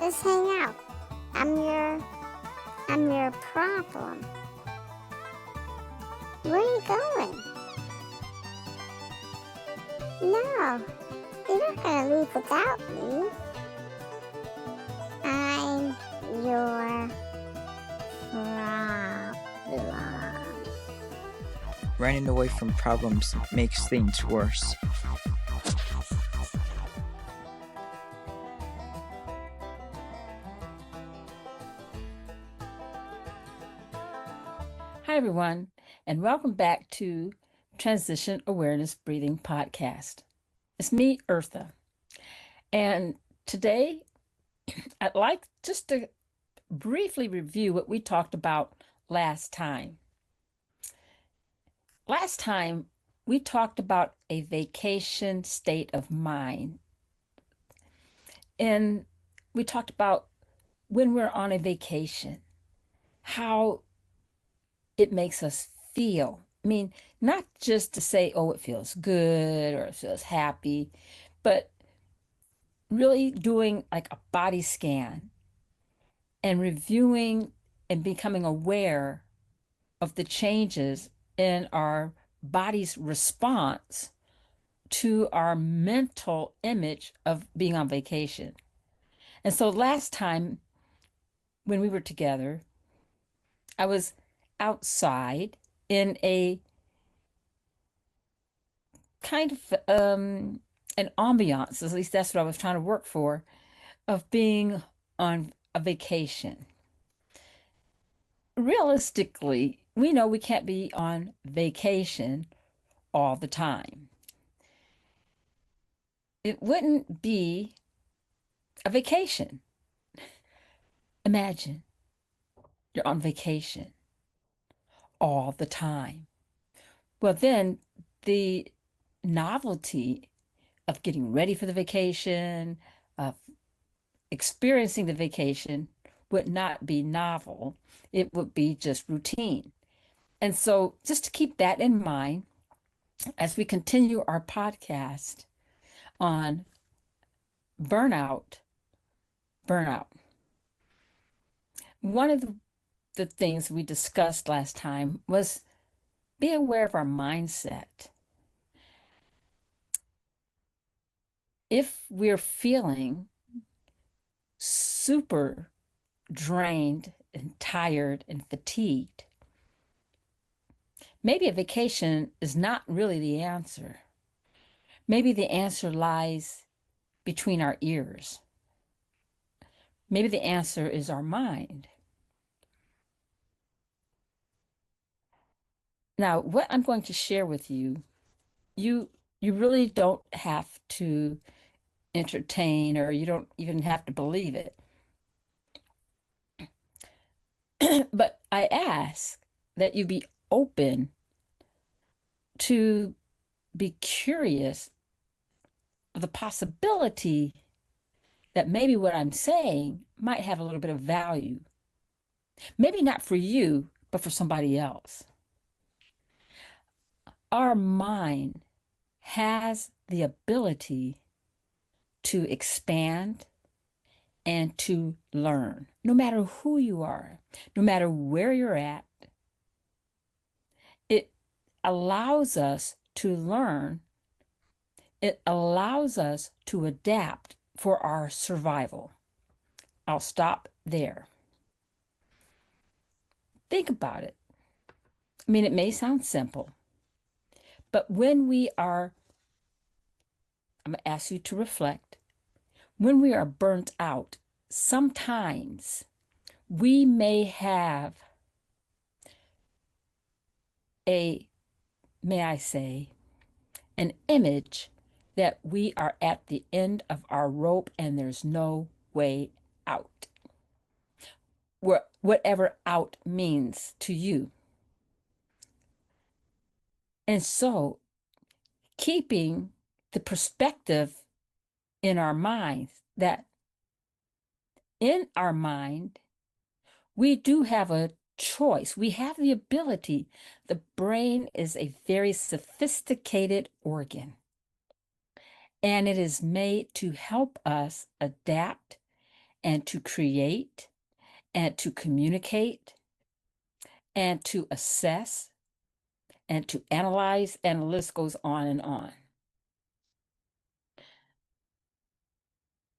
Let's hang out. I'm your problem. Where are you going? No, you're not gonna leave without me. I'm your problem. Running away from problems makes things worse. Hi, everyone, and welcome back to Transition Awareness Breathing Podcast. It's me, Eartha, and today I'd like just to briefly review what we talked about last time. Last time, we talked about a vacation state of mind, and we talked about when we're on a vacation, how it makes us feel. I mean, not just to say, oh, it feels good or it feels happy, but really doing like a body scan and reviewing and becoming aware of the changes in our body's response to our mental image of being on vacation. And so last time when we were together, I was outside in a kind of an ambiance, at least that's what I was trying to work for, of being on a vacation. Realistically, we know we can't be on vacation all the time. It wouldn't be a vacation. Imagine you're on vacation all the time. Well, then the novelty of getting ready for the vacation, of experiencing the vacation would not be novel. It would be just routine. And so, just to keep that in mind, as we continue our podcast on burnout, one of the things we discussed last time was be aware of our mindset. If we're feeling super drained and tired and fatigued, maybe a vacation is not really the answer. Maybe the answer lies between our ears. Maybe the answer is our mind. Now, what I'm going to share with you, you really don't have to entertain, or you don't even have to believe it. But I ask that you be open to be curious of the possibility that maybe what I'm saying might have a little bit of value. Maybe not for you, but for somebody else. Our mind has the ability to expand and to learn, no matter who you are, no matter where you're at. It allows us to learn. It allows us to adapt for our survival. I'll stop there. Think about it. I mean, it may sound simple, but when we are, I'm going to ask you to reflect, when we are burnt out, sometimes we may have may I say, an image that we are at the end of our rope and there's no way out. Whatever out means to you. And so, keeping the perspective in our minds that in our mind, we do have a choice. We have the ability. The brain is a very sophisticated organ, and it is made to help us adapt and to create and to communicate and to assess and to analyze, and the list goes on and on.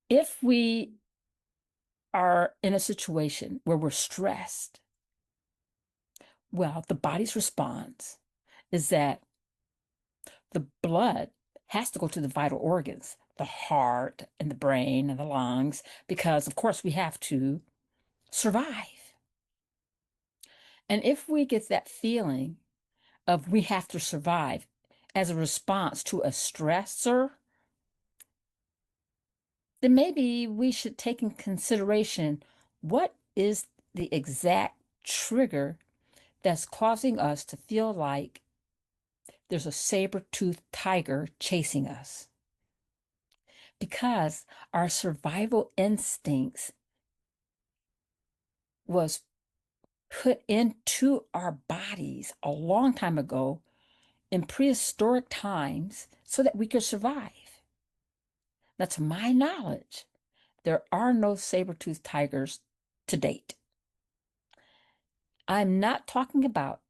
If we are in a situation where we're stressed, well, the body's response is that the blood has to go to the vital organs, the heart and the brain and the lungs, because of course we have to survive. And if we get that feeling of we have to survive as a response to a stressor, then maybe we should take in consideration what is the exact trigger that's causing us to feel like there's a saber-toothed tiger chasing us. Because our survival instincts was put into our bodies a long time ago in prehistoric times so that we could survive. Now, to my knowledge, there are no saber-toothed tigers to date. I'm not talking about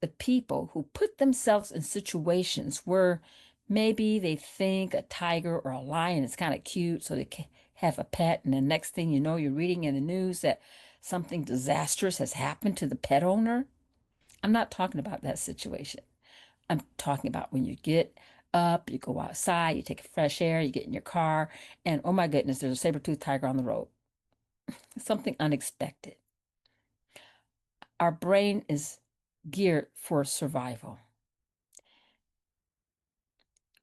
the people who put themselves in situations where maybe they think a tiger or a lion is kind of cute, so they can have a pet, and the next thing you know, you're reading in the news that something disastrous has happened to the pet owner. I'm not talking about that situation. I'm talking about when you get up, you go outside, you take fresh air, you get in your car, and oh my goodness, there's a saber-toothed tiger on the road. Something unexpected. Our brain is geared for survival.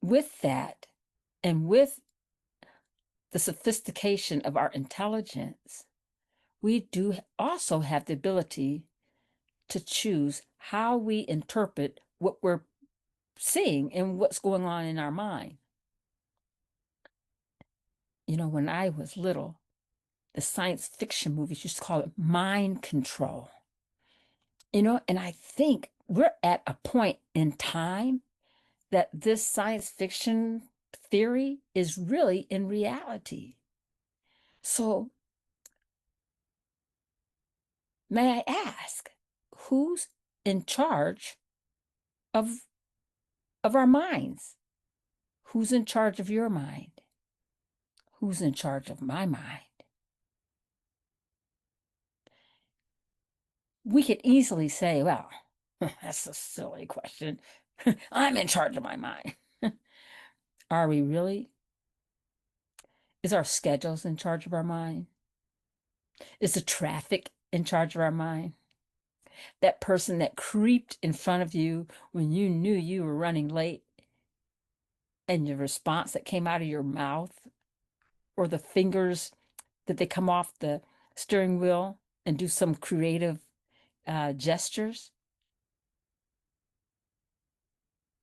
With that, and with the sophistication of our intelligence, we do also have the ability to choose how we interpret what we're seeing and what's going on in our mind. You know, when I was little, the science fiction movies used to call it mind control. You know, and I think we're at a point in time that this science fiction theory is really in reality. So, may I ask, who's in charge of our minds? Who's in charge of your mind? Who's in charge of my mind? We could easily say, well, that's a silly question. I'm in charge of my mind. Are we really? Is our schedules in charge of our mind? Is the traffic in charge of our mind? That person that creeped in front of you when you knew you were running late, and your response that came out of your mouth, or the fingers that they come off the steering wheel and do some creative gestures?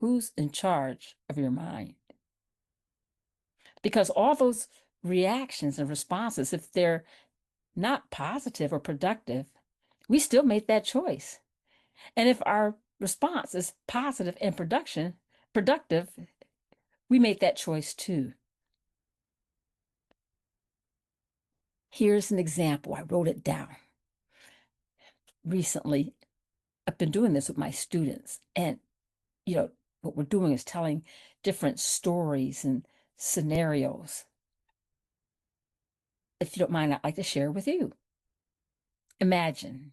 Who's in charge of your mind? Because all those reactions and responses, if they're not positive or productive, we still made that choice. And if our response is positive and productive, we made that choice too. Here's an example. I wrote it down recently. I've been doing this with my students, and what we're doing is telling different stories and scenarios. If you don't mind, I'd like to share with you. Imagine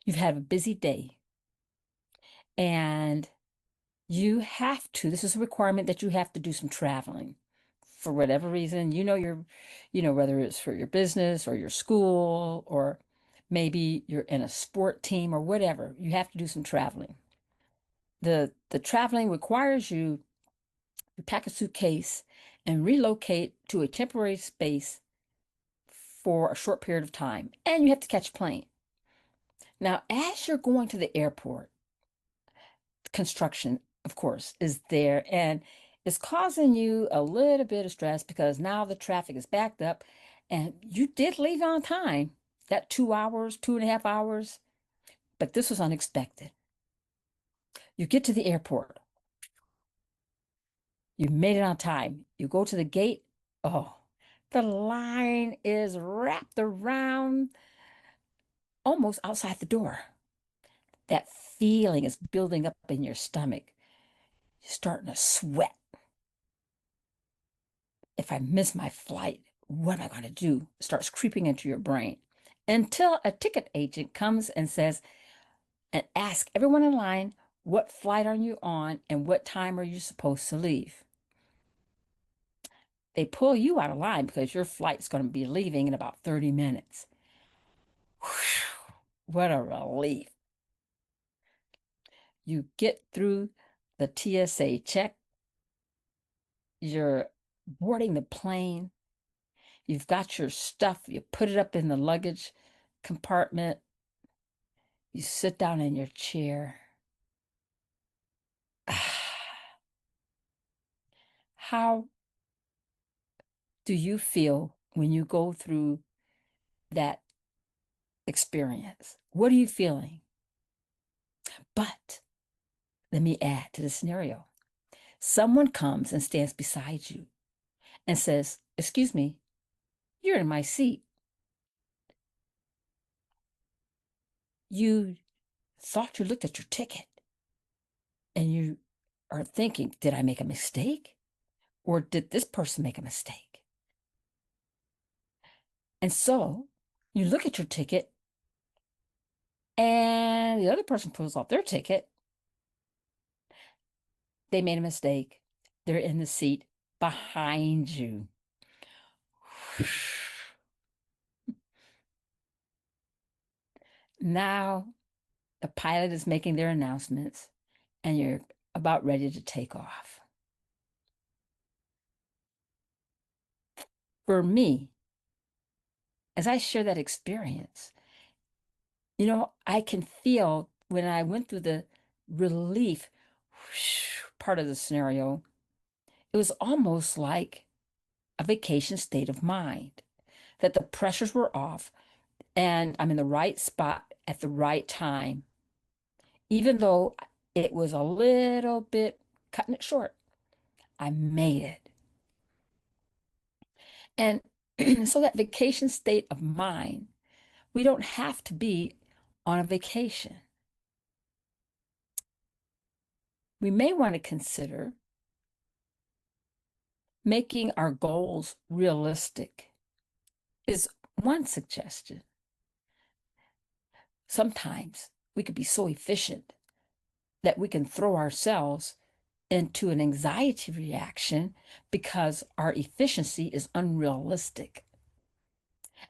you've had a busy day and this is a requirement that you have to do some traveling for whatever reason. Whether it's for your business or your school, or maybe you're in a sport team or whatever, you have to do some traveling. The traveling requires you to pack a suitcase and relocate to a temporary space for a short period of time, and you have to catch a plane. Now, as you're going to the airport, construction, of course, is there, and it's causing you a little bit of stress because now the traffic is backed up, and you did leave on time, that 2 hours, 2.5 hours, but this was unexpected. You get to the airport, you made it on time, you go to the gate. Oh, The line is wrapped around almost outside the door. That feeling is building up in your stomach. You're starting to sweat. If I miss my flight, what am I going to do? It starts creeping into your brain until a ticket agent comes and says, and asks everyone in line, what flight are you on and what time are you supposed to leave? They pull you out of line because your flight's going to be leaving in about 30 minutes. Whew, what a relief. You get through the TSA check, you're boarding the plane, you've got your stuff, you put it up in the luggage compartment, you sit down in your chair. How do you feel when you go through that experience? What are you feeling? But let me add to the scenario. Someone comes and stands beside you and says, "Excuse me, you're in my seat." You thought you looked at your ticket and you are thinking, did I make a mistake? Or did this person make a mistake? And so you look at your ticket and the other person pulls off their ticket. They made a mistake. They're in the seat behind you. Now the pilot is making their announcements and you're about ready to take off. For me, as I share that experience, I can feel when I went through the relief part of the scenario, it was almost like a vacation state of mind, that the pressures were off and I'm in the right spot at the right time, even though it was a little bit cutting it short. I made it. And so that vacation state of mind, we don't have to be on a vacation. We may want to consider making our goals realistic is one suggestion. Sometimes we could be so efficient that we can throw ourselves into an anxiety reaction because our efficiency is unrealistic.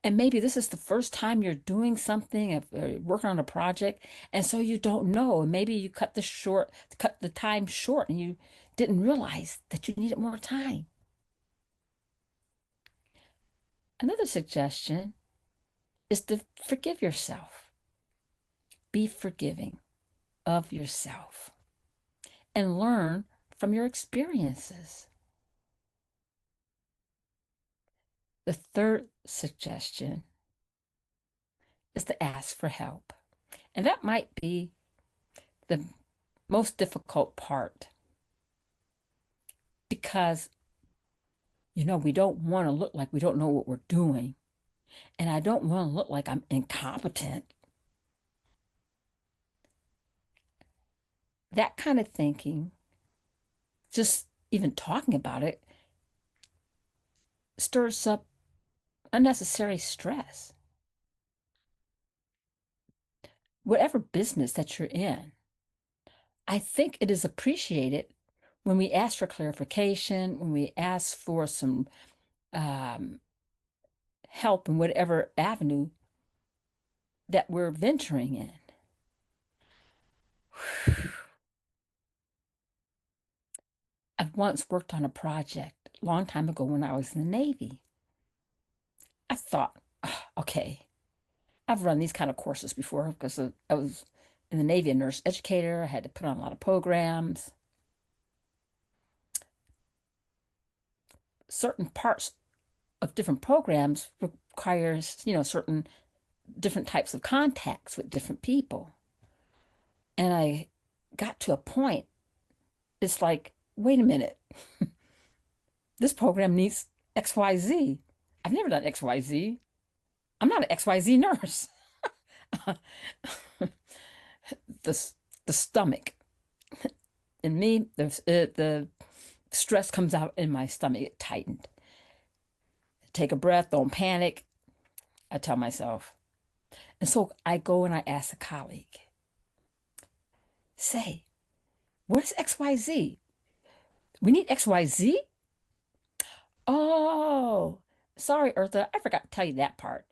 And maybe this is the first time you're doing something, if you're working on a project, and so you don't know. And maybe you cut the time short, and you didn't realize that you needed more time. Another suggestion is to forgive yourself. Be forgiving of yourself and learn from your experiences. The third suggestion is to ask for help. And that might be the most difficult part because, we don't want to look like we don't know what we're doing. And I don't want to look like I'm incompetent. That kind of thinking, just even talking about it, stirs up unnecessary stress. Whatever business that you're in, I think it is appreciated when we ask for clarification, when we ask for some um, help in whatever avenue that we're venturing in. I've once worked on a project a long time ago when I was in the Navy. I thought, "Ah, okay, I've run these kind of courses before because I was in the Navy, a nurse educator. I had to put on a lot of programs. Certain parts of different programs requires, certain different types of contacts with different people. And I got to a point, it's like, wait a minute, this program needs XYZ. I've never done XYZ. I'm not an XYZ nurse. the the stomach in me, the stress comes out in my stomach. It tightened. Take a breath. Don't panic. I tell myself. And so I go and I ask a colleague, say, where's XYZ? We need XYZ? Oh, sorry, Eartha. I forgot to tell you that part.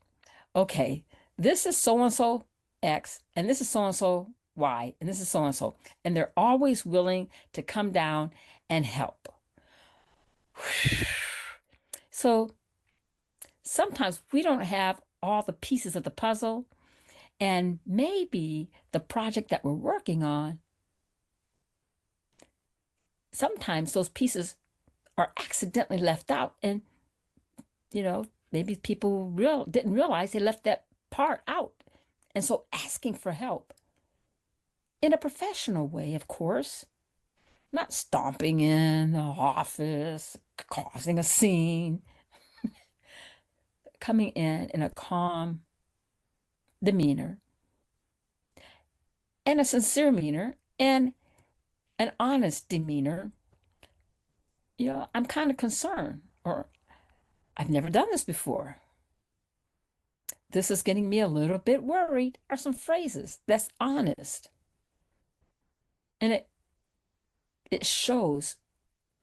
Okay, this is so and so X, and this is so and so Y, and this is so and so. And they're always willing to come down and help. So sometimes we don't have all the pieces of the puzzle, and maybe the project that we're working on, sometimes those pieces are accidentally left out. And, maybe people didn't realize they left that part out. And so asking for help in a professional way, of course, not stomping in the office, causing a scene, coming in a calm demeanor and a sincere demeanor and an honest demeanor. I'm kind of concerned, or I've never done this before. This is getting me a little bit worried, are some phrases that's honest. And it shows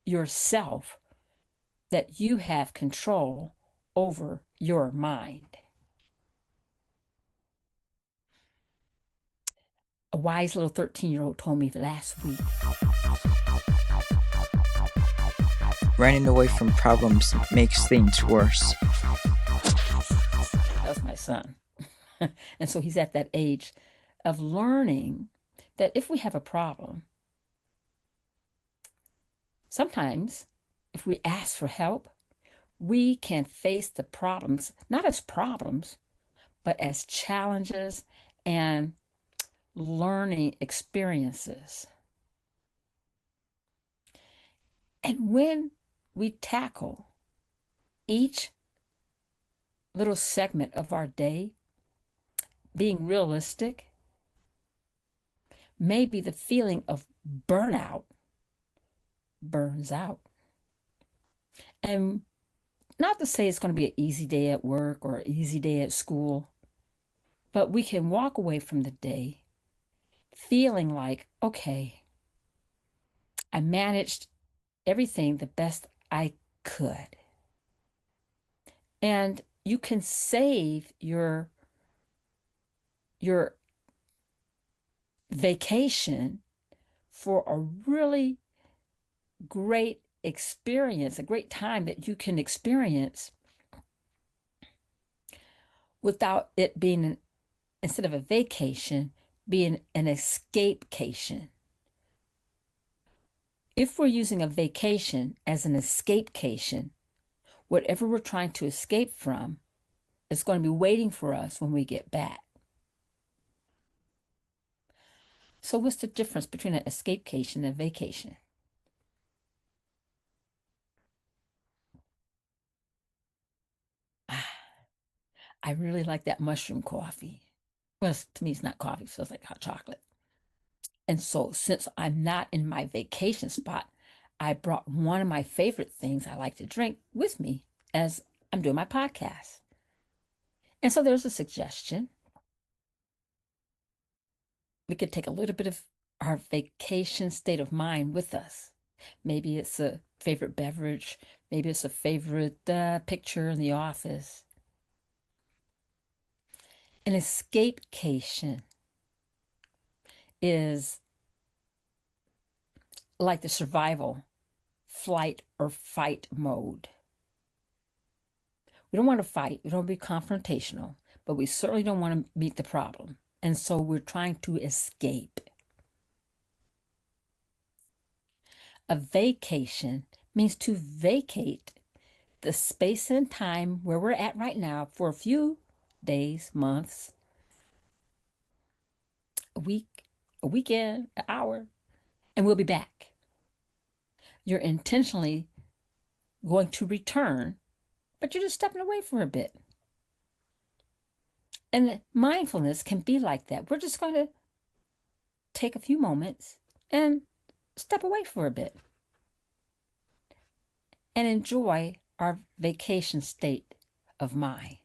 yourself that you have control over your mind. A wise little 13-year-old told me last week. Running away from problems makes things worse. That's my son. And so he's at that age of learning that if we have a problem, sometimes if we ask for help, we can face the problems, not as problems, but as challenges and learning experiences. And when we tackle each little segment of our day, being realistic, maybe the feeling of burnout burns out. And not to say it's going to be an easy day at work or an easy day at school, but we can walk away from the day feeling like, okay, I managed everything the best I could. And you can save your vacation for a really great experience, a great time that you can experience without it being, instead of a vacation, being an escapecation. If we're using a vacation as an escapecation, whatever we're trying to escape from is going to be waiting for us when we get back. So what's the difference between an escapecation and a vacation? I really like that mushroom coffee. Well, to me, it's not coffee, it feels like hot chocolate. And so since I'm not in my vacation spot, I brought one of my favorite things I like to drink with me as I'm doing my podcast. And so there's a suggestion. We could take a little bit of our vacation state of mind with us. Maybe it's a favorite beverage. Maybe it's a favorite picture in the office. An escapecation is like the survival, flight, or fight mode. We don't want to fight. We don't want to be confrontational, but we certainly don't want to meet the problem. And so we're trying to escape. A vacation means to vacate the space and time where we're at right now for a few days, months, a week, a weekend, an hour, and we'll be back. You're intentionally going to return but you're just stepping away for a bit. And mindfulness can be like that. We're just going to take a few moments and step away for a bit and enjoy our vacation state of mind.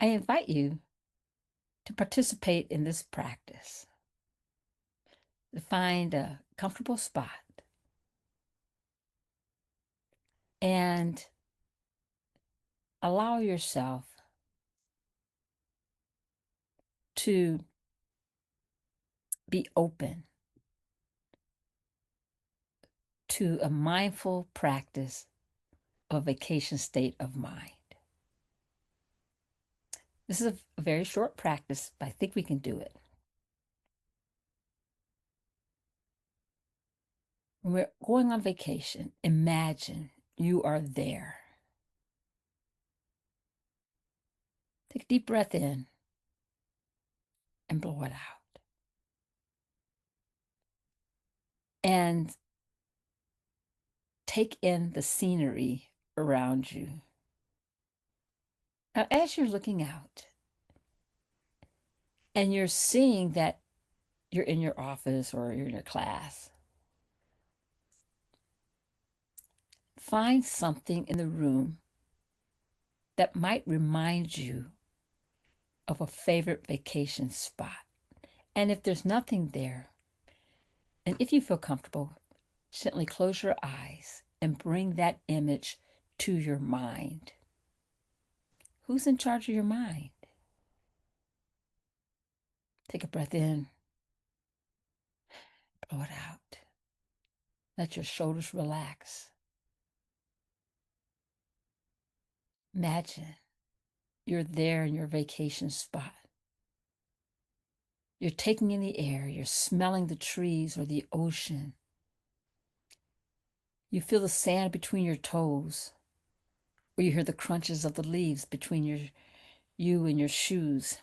I invite you to participate in this practice, to find a comfortable spot and allow yourself to be open to a mindful practice of a vacation state of mind. This is a very short practice, but I think we can do it. When we're going on vacation, imagine you are there. Take a deep breath in and blow it out. And take in the scenery around you. Now, as you're looking out and you're seeing that you're in your office or you're in your class, find something in the room that might remind you of a favorite vacation spot. And if there's nothing there, and if you feel comfortable, gently close your eyes and bring that image to your mind. Who's in charge of your mind? Take a breath in, blow it out. Let your shoulders relax. Imagine you're there in your vacation spot. You're taking in the air, you're smelling the trees or the ocean. You feel the sand between your toes, or you hear the crunches of the leaves between you and your shoes.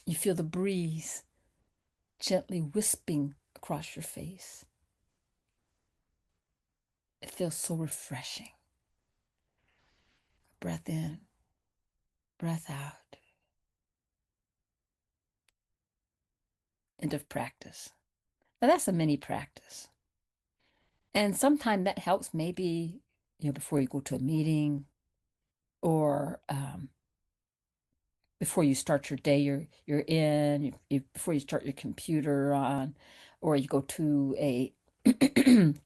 You feel the breeze gently wisping across your face. It feels so refreshing. Breath in, breath out. End of practice. Now that's a mini practice. And sometimes that helps maybe, before you go to a meeting or before you start your day, you're in, before you start your computer on, or you go to a, if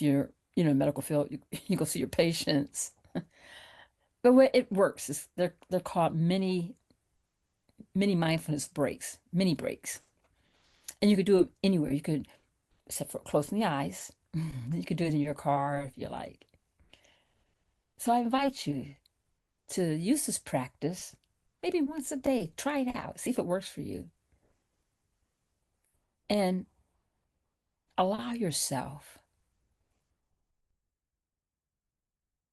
you're, medical field, you go see your patients. The way it works is they're called mini mindfulness breaks, mini breaks. And you could do it anywhere. You could, except for closing the eyes. You could do it in your car if you like. So I invite you to use this practice maybe once a day. Try it out. See if it works for you. And allow yourself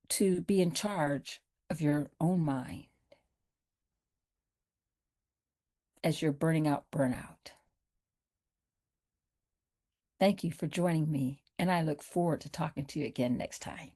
to be in charge of your own mind as you're burning out burnout. Thank you for joining me, and I look forward to talking to you again next time.